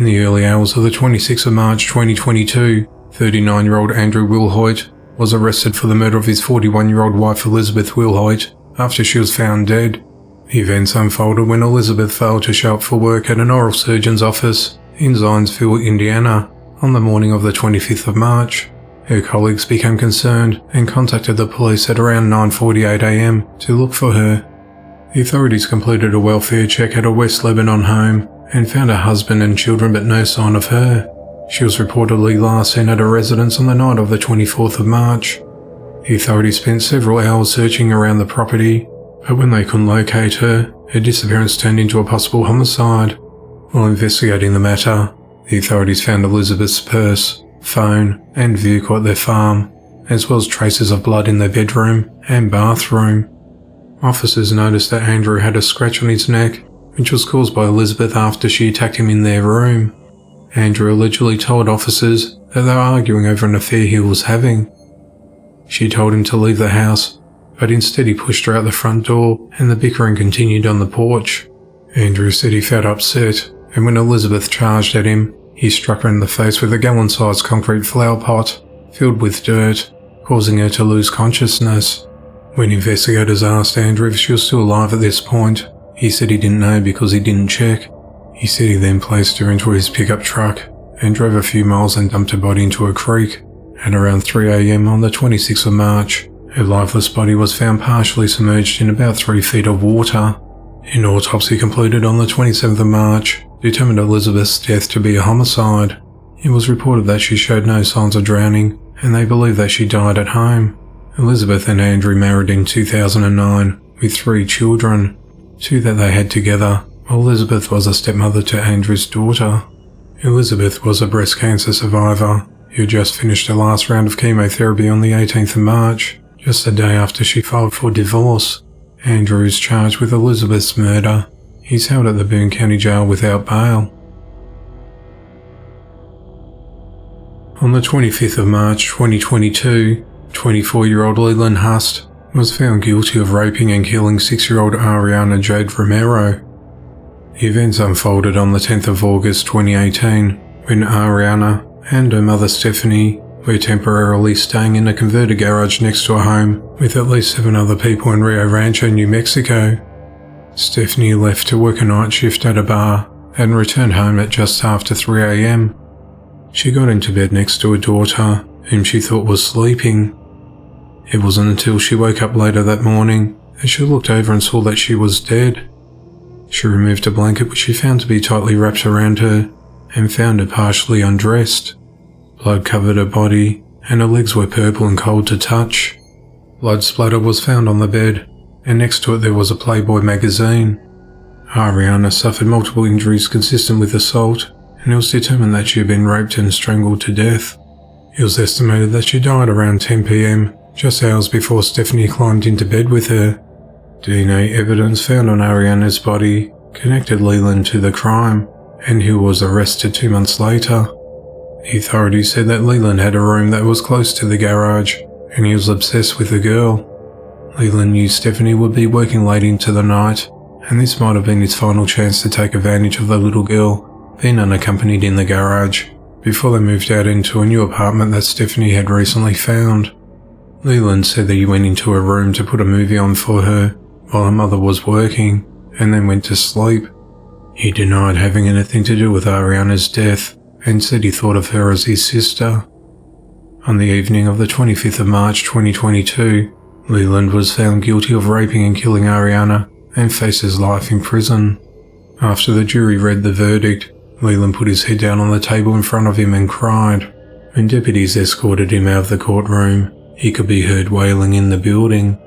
In the early hours of the 26th of March 2022, 39-year-old Andrew Wilhoit was arrested for the murder of his 41-year-old wife Elizabeth Wilhoit after she was found dead. The events unfolded when Elizabeth failed to show up for work at an oral surgeon's office in Zionsville, Indiana, on the morning of the 25th of March. Her colleagues became concerned and contacted the police at around 9:48 a.m. to look for her. The authorities completed a welfare check at her West Lebanon home and found her husband and children but no sign of her. She was reportedly last seen at her residence on the night of the 24th of March. The authorities spent several hours searching around the property, but when they couldn't locate her, her disappearance turned into a possible homicide. While investigating the matter, the authorities found Elizabeth's purse, phone, and vehicle at their farm, as well as traces of blood in their bedroom and bathroom. Officers noticed that Andrew had a scratch on his neck, which was caused by Elizabeth after she attacked him in their room. Andrew allegedly told officers that they were arguing over an affair he was having. She told him to leave the house, but instead he pushed her out the front door and the bickering continued on the porch. Andrew said he felt upset, and when Elizabeth charged at him, he struck her in the face with a gallon-sized concrete flower pot filled with dirt, causing her to lose consciousness. When investigators asked Andrew if she was still alive at this point, he said he didn't know because he didn't check. He said he then placed her into his pickup truck and drove a few miles and dumped her body into a creek. At around 3 a.m. on the 26th of March, her lifeless body was found partially submerged in about 3 feet of water. An autopsy completed on the 27th of March determined Elizabeth's death to be a homicide. It was reported that she showed no signs of drowning, and they believe that she died at home. Elizabeth and Andrew married in 2009 with 3 children, 2 that they had together. Elizabeth was a stepmother to Andrew's daughter. Elizabeth was a breast cancer survivor who just finished her last round of chemotherapy on the 18th of March, just a day after she filed for divorce. Andrew is charged with Elizabeth's murder. He's held at the Boone County Jail without bail. On the 25th of March 2022, 24-year-old Leland Hust was found guilty of raping and killing 6-year-old Ariana Jade Romero. The events unfolded on the 10th of August 2018, when Ariana and her mother Stephanie were temporarily staying in a converted garage next to a home with at least 7 other people in Rio Rancho, New Mexico. Stephanie left to work a night shift at a bar and returned home at just after 3 a.m. She got into bed next to her daughter, whom she thought was sleeping. It wasn't until she woke up later that morning that she looked over and saw that she was dead. She removed a blanket which she found to be tightly wrapped around her and found her partially undressed. Blood covered her body and her legs were purple and cold to touch. Blood splatter was found on the bed, and next to it there was a Playboy magazine. Ariana suffered multiple injuries consistent with assault, and it was determined that she had been raped and strangled to death. It was estimated that she died around 10 p.m, just hours before Stephanie climbed into bed with her. DNA evidence found on Ariana's body connected Leland to the crime, and he was arrested 2 months later. The authorities said that Leland had a room that was close to the garage, and he was obsessed with the girl. Leland knew Stephanie would be working late into the night, and this might have been his final chance to take advantage of the little girl being unaccompanied in the garage, before they moved out into a new apartment that Stephanie had recently found. Leland said that he went into her room to put a movie on for her while her mother was working, and then went to sleep. He denied having anything to do with Ariana's death, and said he thought of her as his sister. On the evening of the 25th of March 2022, Leland was found guilty of raping and killing Ariana and faces life in prison. After the jury read the verdict, Leland put his head down on the table in front of him and cried. When deputies escorted him out of the courtroom, he could be heard wailing in the building.